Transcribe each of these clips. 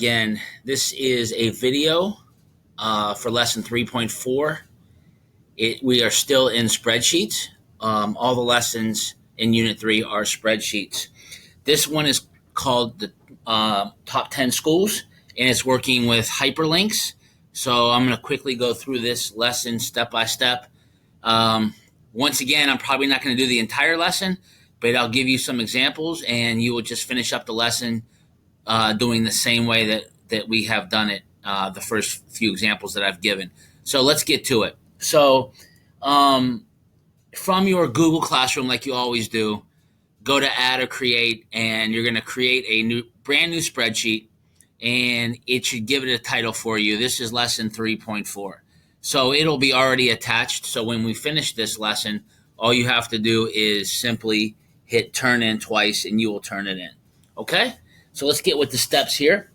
Again, this is a video for lesson 3.4. We are still in spreadsheets. All the lessons in Unit 3 are spreadsheets. This one is called the Top 10 Schools, and it's working with hyperlinks. So I'm going to quickly go through this lesson step by step. Once again, I'm probably not going to do the entire lesson, but I'll give you some examples, and you will just finish up the lesson doing the same way that we have done it, the first few examples that I've given. So let's get to it. So from your Google Classroom, like you always do, go to Add or Create, and you're going to create a brand new spreadsheet, and it should give it a title for you. This is lesson 3.4. So it'll be already attached. So when we finish this lesson, all you have to do is simply hit turn in twice, and you will turn it in. Okay? So let's get with the steps here.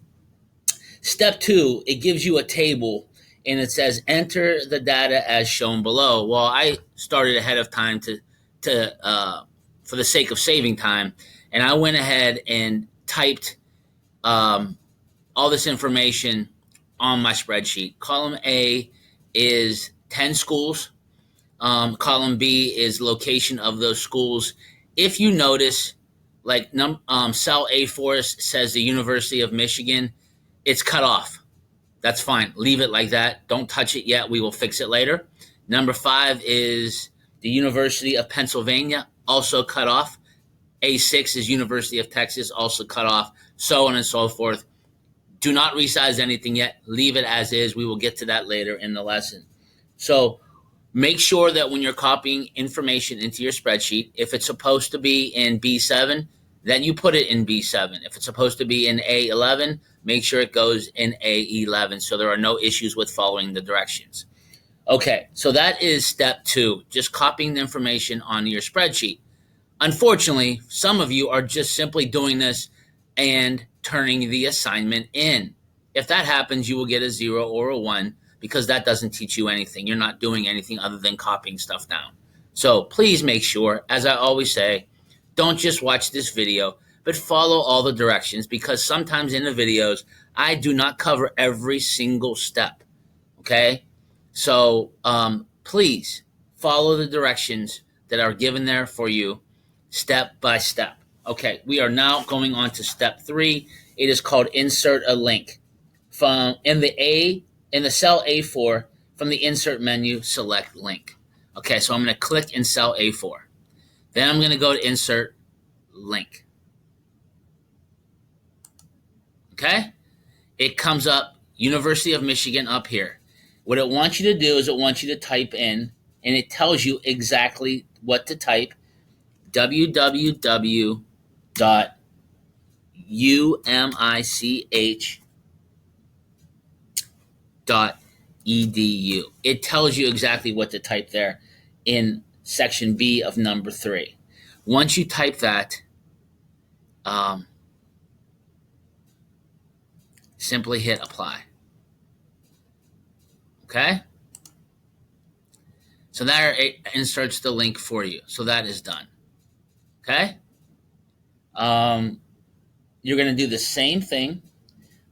Step 2, it gives you a table, and it says enter the data as shown below. Well, I started ahead of time for the sake of saving time, and I went ahead and typed all this information on my spreadsheet. Column A is 10 schools. Column B is location of those schools. If you notice, like cell A4 says the University of Michigan, it's cut off. That's fine. Leave it like that. Don't touch it yet. We will fix it later. Number 5 is the University of Pennsylvania, also cut off. A6 is University of Texas, also cut off, so on and so forth. Do not resize anything yet. Leave it as is. We will get to that later in the lesson. So make sure that when you're copying information into your spreadsheet, if it's supposed to be in B7, then you put it in B7. If it's supposed to be in A11, make sure it goes in A11 so there are no issues with following the directions. Okay, so that is step 2, just copying the information on your spreadsheet. Unfortunately, some of you are just simply doing this and turning the assignment in. If that happens, you will get a 0 or a 1 because that doesn't teach you anything. You're not doing anything other than copying stuff down. So please make sure, as I always say, don't just watch this video, but follow all the directions, because sometimes in the videos, I do not cover every single step, okay? So please follow the directions that are given there for you step by step. Okay, we are now going on to step 3. It is called insert a link. From in the cell A4, from the insert menu, select link. Okay, so I'm going to click in cell A4. Then I'm going to go to insert link. Okay? It comes up University of Michigan up here. What it wants you to do is it wants you to type in, and it tells you exactly what to type, www.umich.edu. It tells you exactly what to type there in section B of number 3. Once you type that, simply hit apply. Okay? So there it inserts the link for you. So that is done. Okay? You're going to do the same thing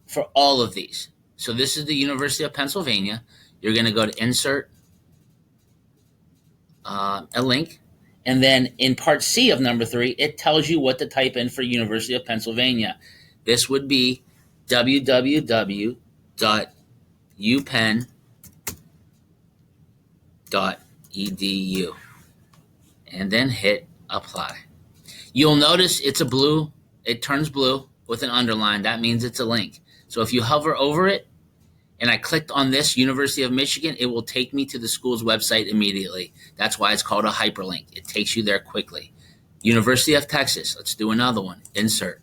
for all of these. So this is the University of Pennsylvania. You're going to go to insert a link. And then in part C of number 3, it tells you what to type in for University of Pennsylvania. This would be www.upenn.edu. And then hit apply. You'll notice it turns blue with an underline. That means it's a link. So if you hover over it, and I clicked on this, University of Michigan, it will take me to the school's website immediately. That's why it's called a hyperlink. It takes you there quickly. University of Texas, let's do another one. Insert,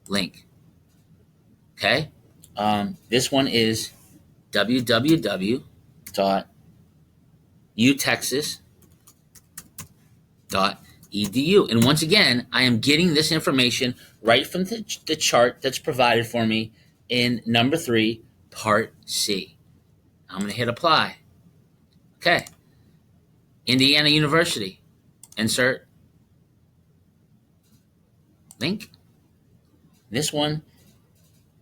link. Okay? This one is www.utexas.edu. And once again, I am getting this information right from the chart that's provided for me in number 3, part C. I'm going to hit apply. Okay. Indiana University. Insert. Link. This one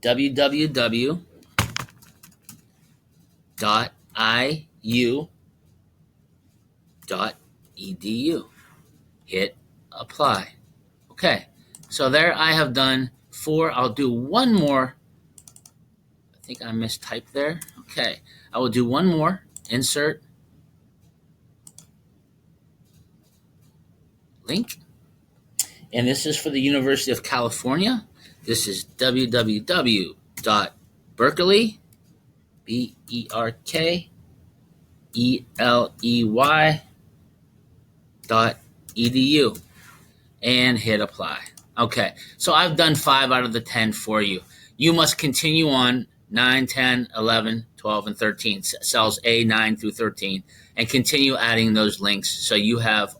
www.iu.edu. Hit apply. Okay, so there I have done 4. I'll do one more. I think I mistyped there. Okay, I will do one more. Insert link. And this is for the University of California. This is www.berkeley, BERKELEY.edu, and hit apply. Okay, so I've done 5 out of the 10 for you. You must continue on 9, 10, 11, 12, and 13, cells A9 through 13, and continue adding those links so you have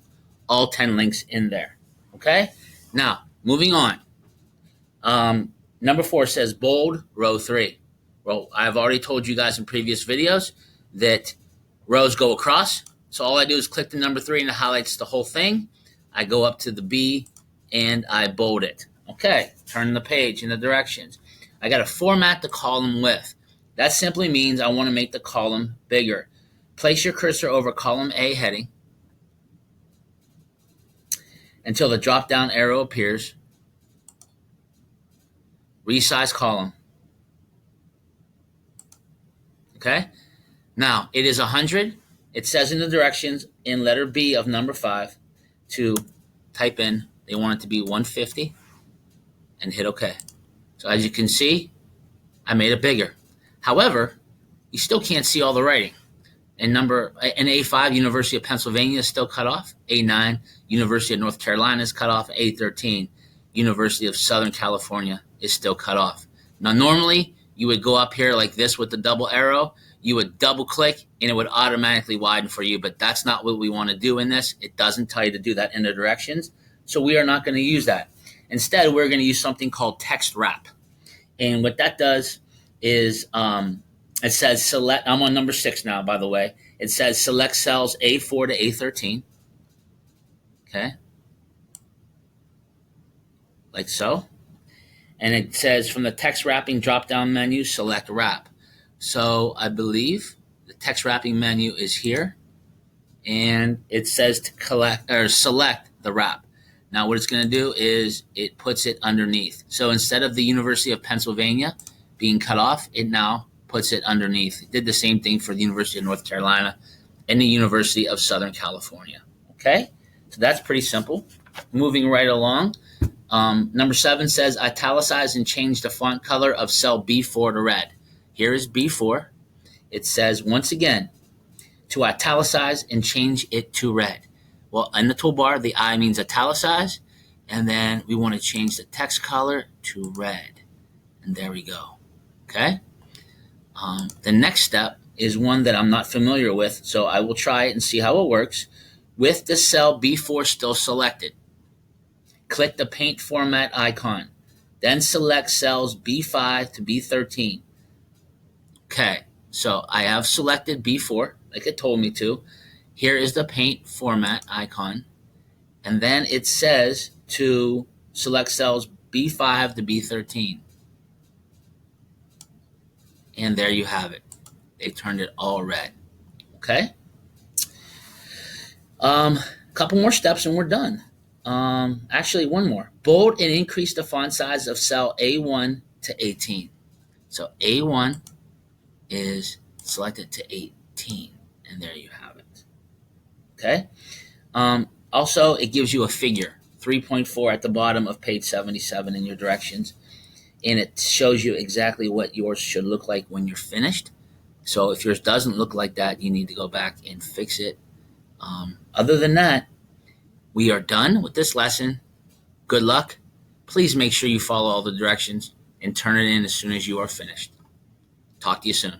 all 10 links in there. Okay, now moving on. Number 4 says bold row 3. Well, I've already told you guys in previous videos that rows go across. So all I do is click the number 3 and it highlights the whole thing. I go up to the B and I bold it. Okay, turn the page in the directions. I got to format the column with. That simply means I want to make the column bigger. Place your cursor over column A heading until the drop-down arrow appears. Resize column. Okay? Now, it is 100. It says in the directions in letter B of number 5 to type in, they want it to be 150 and hit OK. So as you can see, I made it bigger. However, you still can't see all the writing. In A5, University of Pennsylvania is still cut off. A9, University of North Carolina is cut off. A13, University of Southern California is still cut off. Now, normally, you would go up here like this with the double arrow. You would double click and it would automatically widen for you, but that's not what we want to do in this. It doesn't tell you to do that in the directions, so we are not going to use that. Instead, we're going to use something called text wrap. And what that does is it says select, I'm on number 6 now, by the way. It says select cells A4 to A13. Okay. Like so. And it says from the text wrapping drop-down menu, select wrap. So I believe the text wrapping menu is here. And it says to select the wrap. Now what it's going to do is it puts it underneath. So instead of the University of Pennsylvania being cut off, it now puts it underneath. It did the same thing for the University of North Carolina and the University of Southern California. Okay, so that's pretty simple. Moving right along, number 7 says italicize and change the font color of cell B4 to red. Here is B4. It says once again to italicize and change it to red. Well, in the toolbar, the I means italicize, and then we want to change the text color to red. And there we go. Okay. The next step is one that I'm not familiar with, so I will try it and see how it works. With the cell B4 still selected, click the paint format icon. Then select cells B5 to B13. Okay, so I have selected B4, like it told me to. Here is the paint format icon. And then it says to select cells B5 to B13. And there you have it. They turned it all red. Okay? Couple more steps and we're done. Actually, one more. Bold and increase the font size of cell A1 to 18. So A1 is selected to 18. And there you have it. Okay? Also, it gives you a figure, 3.4 at the bottom of page 77 in your directions. And it shows you exactly what yours should look like when you're finished. So if yours doesn't look like that, you need to go back and fix it. Other than that, we are done with this lesson. Good luck. Please make sure you follow all the directions and turn it in as soon as you are finished. Talk to you soon.